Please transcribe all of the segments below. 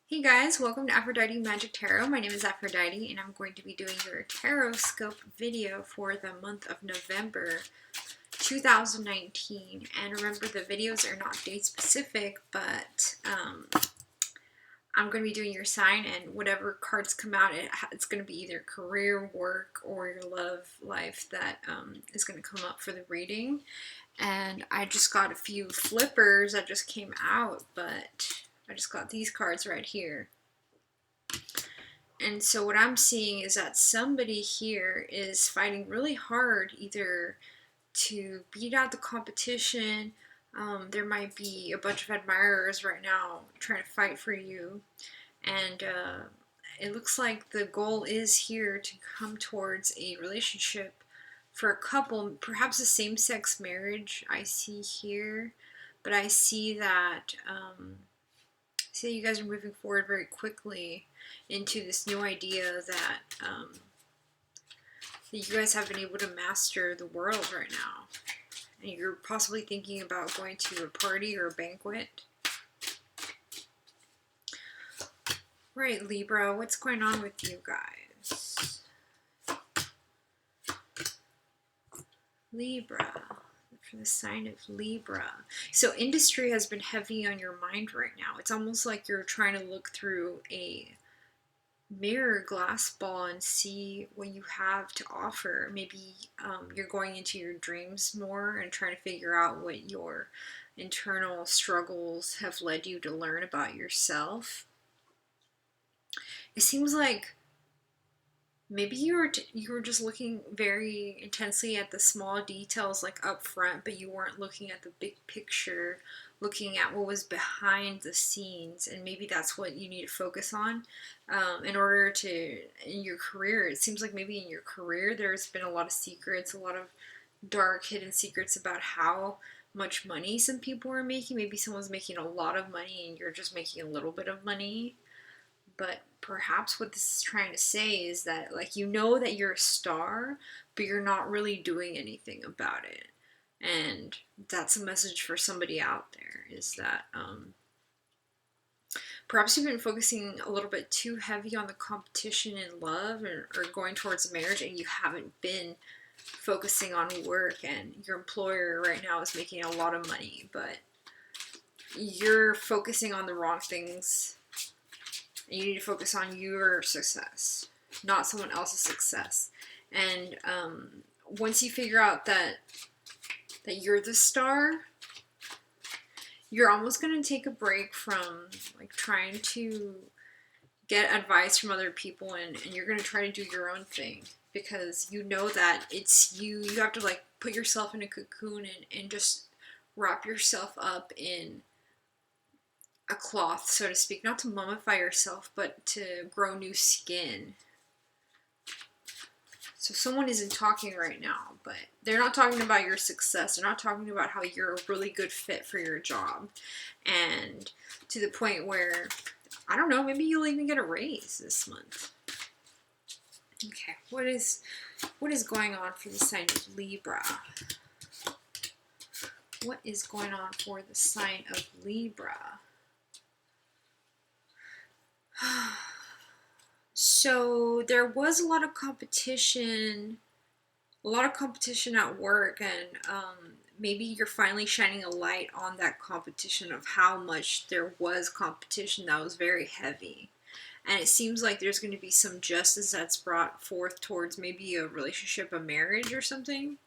Hey guys, welcome to Aphrodite Magic Tarot. My name is Aphrodite and I'm going to be doing your tarot scope video for the month of November 2019. And remember, the videos are not date specific, but I'm going to be doing your sign, and whatever cards come out, it's going to be either career, work, or your love life that is going to come up for the reading. And I just got a few flippers that just came out, but I just got these cards right here. And so what I'm seeing is that somebody here is fighting really hard either to beat out the competition. There might be a bunch of admirers right now trying to fight for you. And it looks like the goal is here to come towards a relationship for a couple, perhaps a same-sex marriage I see here. But I see that you guys are moving forward very quickly into this new idea that you guys have been able to master the world right now. And you're possibly thinking about going to a party or a banquet. Right, Libra, what's going on with you guys? Libra, for the sign of Libra. So industry has been heavy on your mind right now. It's almost like you're trying to look through a mirror glass ball and see what you have to offer. Maybe you're going into your dreams more and trying to figure out what your internal struggles have led you to learn about yourself. It seems like maybe you were just looking very intensely at the small details, like up front, but you weren't looking at the big picture, looking at what was behind the scenes. And maybe that's what you need to focus on in order to, in your career. It seems like maybe in your career there's been a lot of secrets, a lot of dark hidden secrets about how much money some people are making. Maybe someone's making a lot of money and you're just making a little bit of money. But perhaps what this is trying to say is that, like, you know that you're a star, but you're not really doing anything about it. And that's a message for somebody out there, is that perhaps you've been focusing a little bit too heavy on the competition in love, or going towards marriage, and you haven't been focusing on work. And your employer right now is making a lot of money, but you're focusing on the wrong things. You need to focus on your success, not someone else's success. And once you figure out that you're the star, you're almost going to take a break from like trying to get advice from other people, and you're going to try to do your own thing, because you know that it's you. You have to like put yourself in a cocoon and just wrap yourself up in a cloth, so to speak, not to mummify yourself, but to grow new skin. So someone isn't talking right now, but they're not talking about your success. They're not talking about how you're a really good fit for your job. And to the point where, I don't know, maybe you'll even get a raise this month. Okay, what is going on for the sign of Libra? What is going on for the sign of Libra? So there was a lot of competition at work, and maybe you're finally shining a light on that competition, of how much there was competition that was very heavy. And it seems like there's going to be some justice that's brought forth towards maybe a relationship, a marriage or something.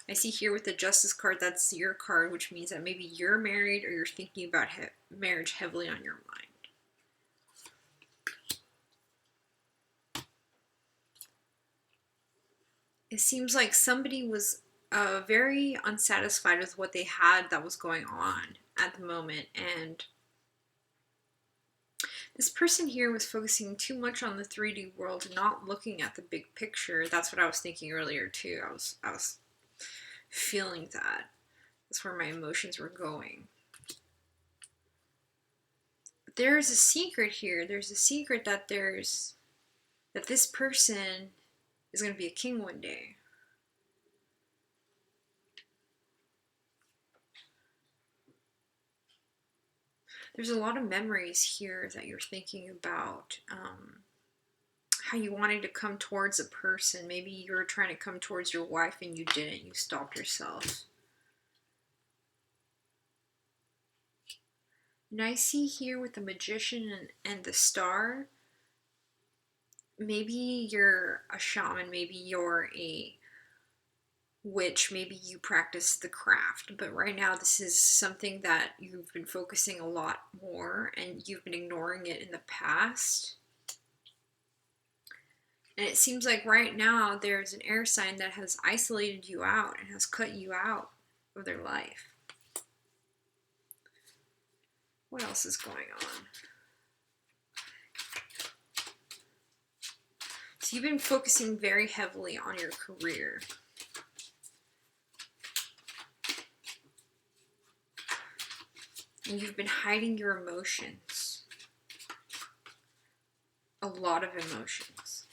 I see here with the Justice card, that's your card, which means that maybe you're married or you're thinking about marriage heavily on your mind. It seems like somebody was very unsatisfied with what they had that was going on at the moment, and this person here was focusing too much on the 3D world and not looking at the big picture. That's what I was thinking earlier too. I was feeling that. That's where my emotions were going. But there's a secret here. There's a secret that this person is going to be a king one day. There's a lot of memories here that you're thinking about. How you wanted to come towards a person. Maybe you were trying to come towards your wife and you didn't. You stopped yourself. And I see here with the Magician and the Star, maybe you're a shaman, maybe you're a witch, maybe you practice the craft, but right now this is something that you've been focusing a lot more and you've been ignoring it in the past. And it seems like right now there's an air sign that has isolated you out and has cut you out of their life. What else is going on? So you've been focusing very heavily on your career. And you've been hiding your emotions. A lot of emotions.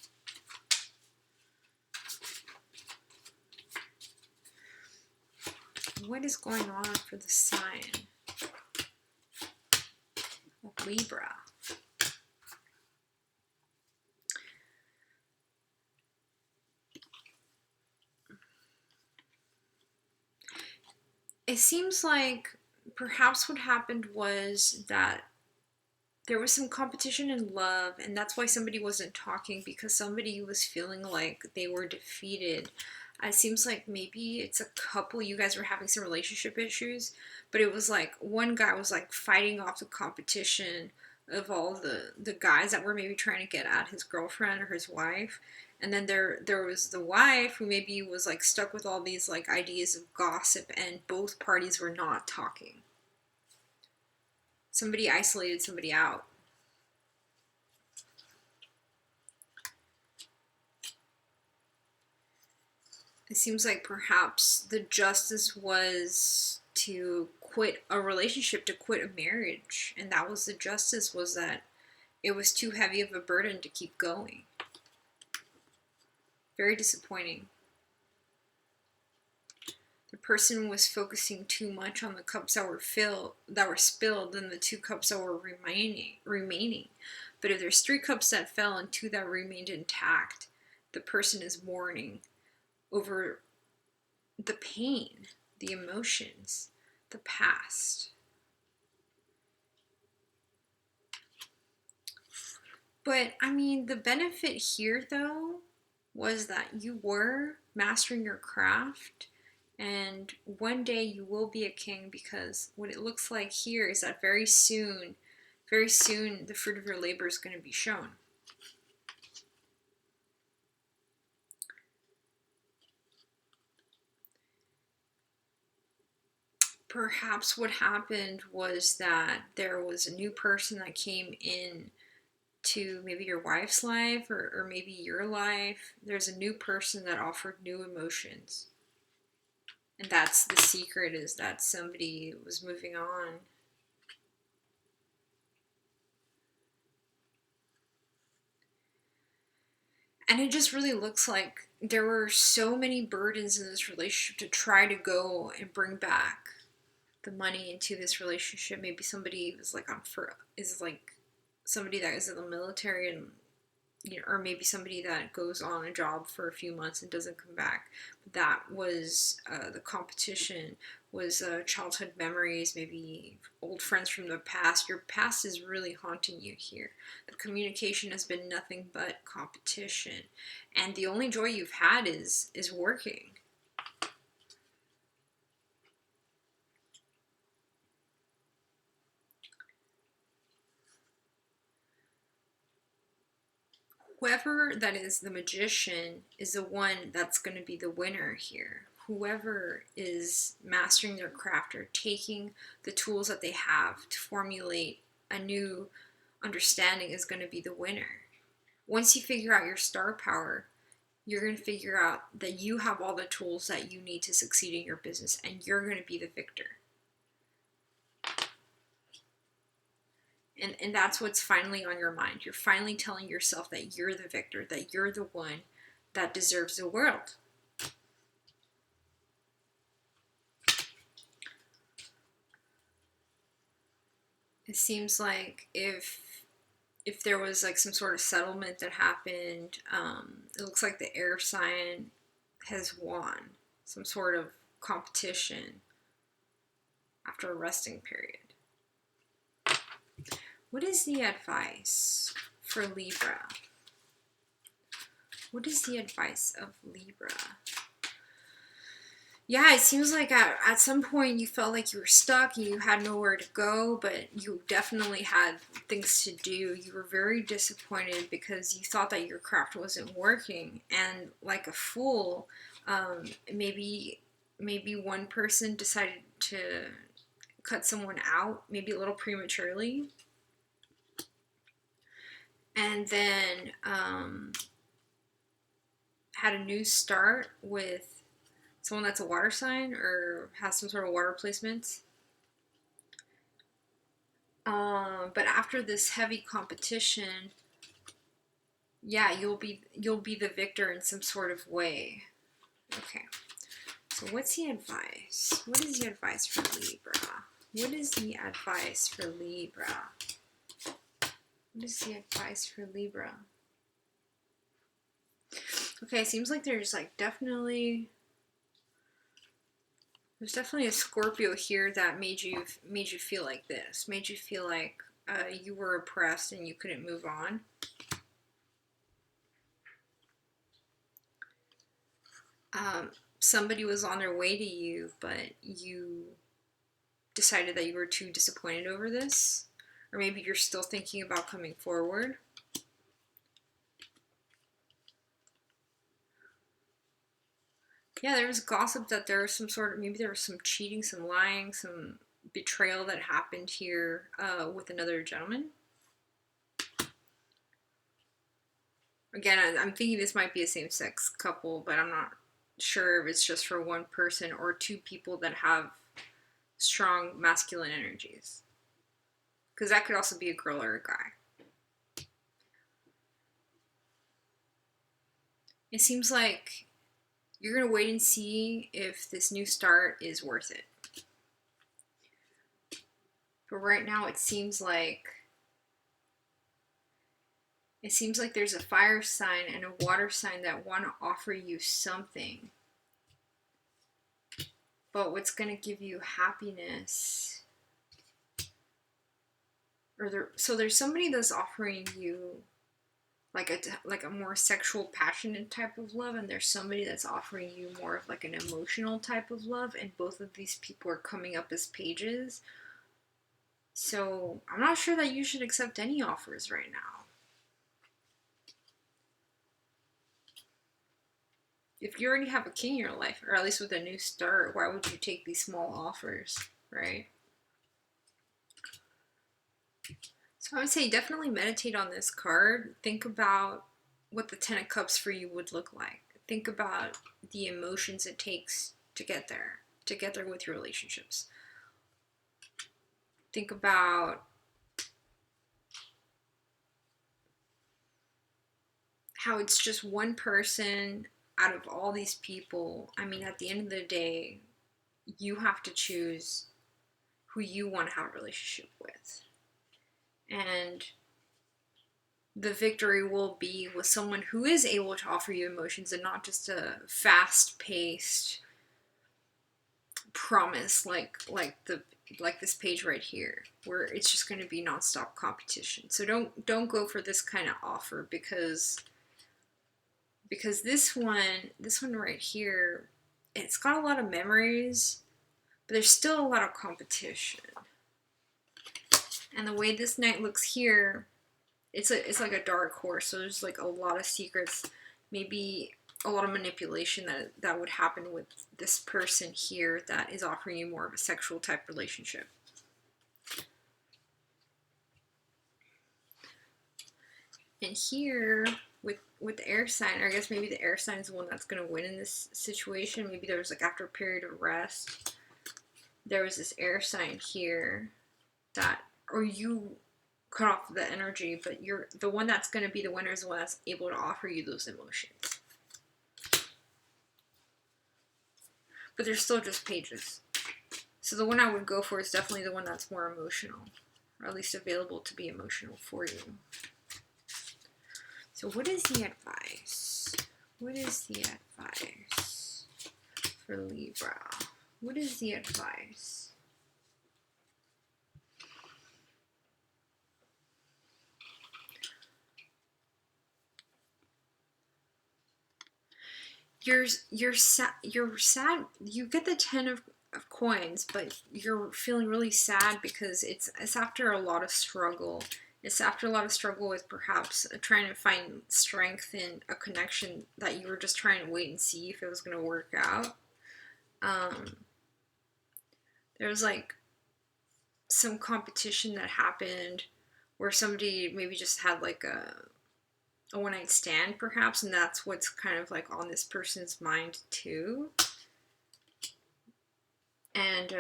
What is going on for the sign of Libra? It seems like perhaps what happened was that there was some competition in love, and that's why somebody wasn't talking, because somebody was feeling like they were defeated. It seems like maybe it's a couple, you guys were having some relationship issues, but it was like one guy was like fighting off the competition of all the guys that were maybe trying to get at his girlfriend or his wife. And then there was the wife who maybe was like stuck with all these like ideas of gossip, and both parties were not talking. Somebody isolated somebody out. It seems like perhaps the justice was to quit a relationship, to quit a marriage. And that was the justice, was that it was too heavy of a burden to keep going. Very disappointing. The person was focusing too much on the cups that were spilled than the 2 cups that were remaining. But if there's 3 cups that fell and 2 that remained intact, the person is mourning over the pain, the emotions, the past. But I mean, the benefit here though was that you were mastering your craft, and one day you will be a king, because what it looks like here is that very soon the fruit of your labor is going to be shown. Perhaps what happened was that there was a new person that came in to maybe your wife's life, or maybe your life. There's a new person that offered new emotions. And that's the secret, is that somebody was moving on. And it just really looks like there were so many burdens in this relationship to try to go and bring back the money into this relationship. Maybe somebody was like somebody that is in the military, and or maybe somebody that goes on a job for a few months and doesn't come back. That was the competition, was childhood memories, maybe old friends from the past. Your past is really haunting you here. The communication has been nothing but competition, and the only joy you've had is working. Whoever that is the magician is the one that's going to be the winner here. Whoever is mastering their craft, or taking the tools that they have to formulate a new understanding, is going to be the winner. Once you figure out your star power, you're going to figure out that you have all the tools that you need to succeed in your business, and you're going to be the victor. And that's what's finally on your mind. You're finally telling yourself that you're the victor, that you're the one that deserves the world. It seems like if there was like some sort of settlement that happened, it looks like the air sign has won some sort of competition after a resting period. What is the advice for Libra? What is the advice of Libra? Yeah, it seems like at some point you felt like you were stuck, you had nowhere to go, but you definitely had things to do. You were very disappointed because you thought that your craft wasn't working, and like a fool, maybe one person decided to cut someone out, maybe a little prematurely, and then had a new start with someone that's a water sign or has some sort of water placements. But after this heavy competition, yeah, you'll be the victor in some sort of way. Okay. So what's the advice? What is the advice for Libra? What is the advice for Libra? What is the advice for Libra? Okay, it seems like there's definitely a Scorpio here that made you feel like this, made you feel like you were oppressed and you couldn't move on. Somebody was on their way to you, but you decided that you were too disappointed over this, or maybe you're still thinking about coming forward. Yeah, there was gossip that there was some sort of, maybe there was some cheating, some lying, some betrayal that happened here with another gentleman. Again, I'm thinking this might be a same-sex couple, but I'm not sure if it's just for one person or two people that have strong masculine energies. Because that could also be a girl or a guy. It seems like you're going to wait and see if this new start is worth it. But right now it seems like there's a fire sign and a water sign that want to offer you something. But what's going to give you happiness? So there's somebody that's offering you like a more sexual, passionate type of love, and there's somebody that's offering you more of like an emotional type of love, and both of these people are coming up as pages. So I'm not sure that you should accept any offers right now. If you already have a king in your life, or at least with a new start, why would you take these small offers, right? So I would say definitely meditate on this card. Think about what the Ten of Cups for you would look like. Think about the emotions it takes to get there with your relationships. Think about how it's just one person out of all these people. I mean, at the end of the day, you have to choose who you want to have a relationship with. And the victory will be with someone who is able to offer you emotions and not just a fast-paced promise like this page right here, where it's just going to be nonstop competition. So don't go for this kind of offer because this one right here, it's got a lot of memories, but there's still a lot of competition. And the way this knight looks here, it's like a dark horse, so there's like a lot of secrets, maybe a lot of manipulation that would happen with this person here that is offering you more of a sexual type relationship. And here with the air sign, or I guess maybe the air sign is the one that's going to win in this situation. Maybe there was like after a period of rest, there was this air sign here that, or you cut off the energy, but you're the one that's going to be the winner is the one that's able to offer you those emotions. But they're still just pages. So the one I would go for is definitely the one that's more emotional. or at least available to be emotional for you. So what is the advice? What is the advice for Libra? What is the advice? You're sad. You get the 10 of coins, but you're feeling really sad because it's after a lot of struggle. It's after a lot of struggle with perhaps trying to find strength in a connection that you were just trying to wait and see if it was going to work out. There was like some competition that happened where somebody maybe just had like a one-night stand perhaps, and that's what's kind of like on this person's mind too. And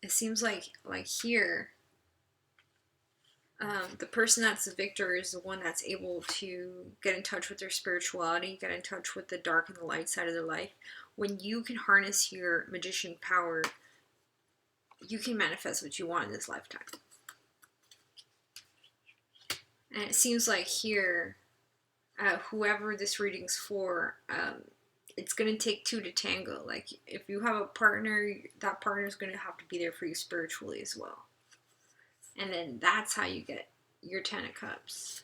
it seems like here the person that's the victor is the one that's able to get in touch with their spirituality, get in touch with the dark and the light side of their life. When you can harness your magician power, you can manifest what you want in this lifetime. And it seems like here, whoever this reading's for, it's going to take two to tango. Like, if you have a partner, that partner is going to have to be there for you spiritually as well. And then that's how you get your 10 of Cups.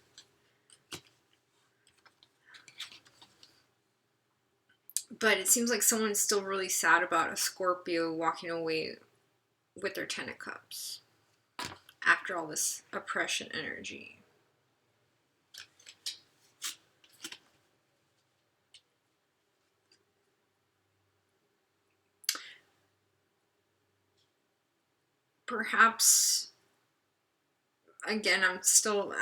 But it seems like someone's still really sad about a Scorpio walking away with their 10 of Cups after all this oppression energy. Perhaps, again, I'm still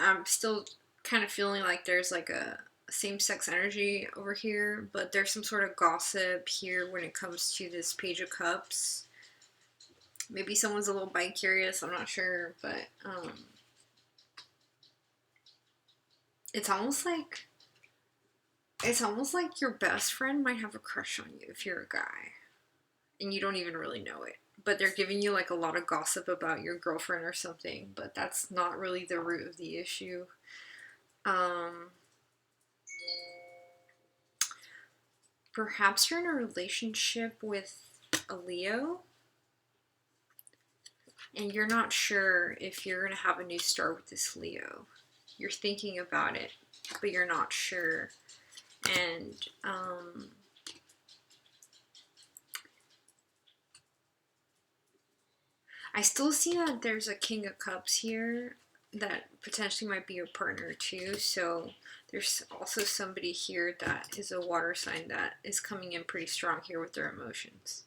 kind of feeling like there's like a same-sex energy over here, but there's some sort of gossip here when it comes to this Page of Cups. Maybe someone's a little bi-curious, I'm not sure, but it's almost like your best friend might have a crush on you if you're a guy, and you don't even really know it. But they're giving you like a lot of gossip about your girlfriend or something, but that's not really the root of the issue. Perhaps you're in a relationship with a Leo, and you're not sure if you're going to have a new start with this Leo. You're thinking about it, but you're not sure. And I still see that there's a King of Cups here that potentially might be your partner too. So there's also somebody here that is a water sign that is coming in pretty strong here with their emotions.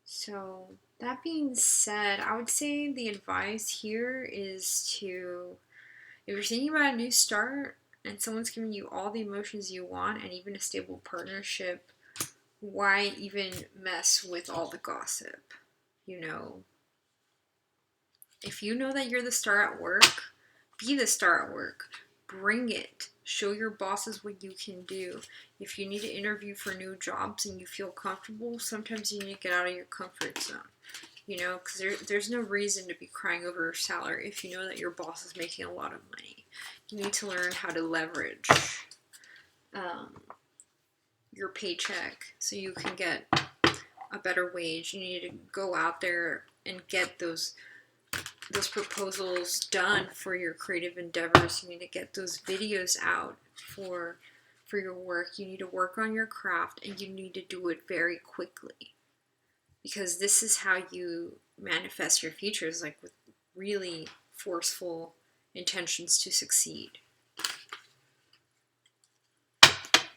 So that being said, I would say the advice here is to, if you're thinking about a new start and someone's giving you all the emotions you want and even a stable partnership, why even mess with all the gossip? You know, if you know that you're the star at work, be the star at work. Bring it. Show your bosses what you can do. If you need to interview for new jobs and you feel comfortable, sometimes you need to get out of your comfort zone. You know, because there's no reason to be crying over your salary if you know that your boss is making a lot of money. You need to learn how to leverage your paycheck so you can get a better wage. You need to go out there and get those proposals done for your creative endeavors. You need to get those videos out for your work. You need to work on your craft, and you need to do it very quickly, because this is how you manifest your futures, like with really forceful intentions to succeed.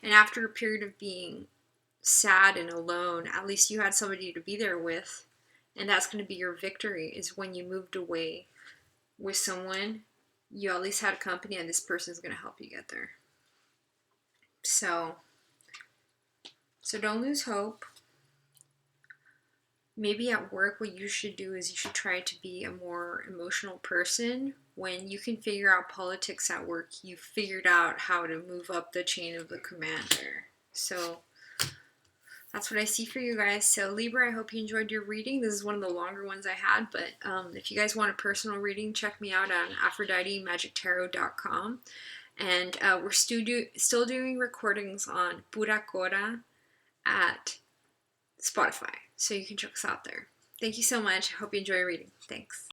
And after a period of being sad and alone, at least you had somebody to be there with. And that's going to be your victory, is when you moved away with someone, you at least had company, and this person is going to help you get there. So don't lose hope. Maybe at work what you should do is you should try to be a more emotional person. When you can figure out politics at work, you figured out how to move up the chain of the commander. So That's what I see for you guys. So Libra, I hope you enjoyed your reading. This is one of the longer ones I had, but if you guys want a personal reading, check me out on AphroditeMagicTarot.com. And we're still doing recordings on Pura Cora at Spotify, so you can check us out there. Thank you so much. I hope you enjoy your reading. Thanks.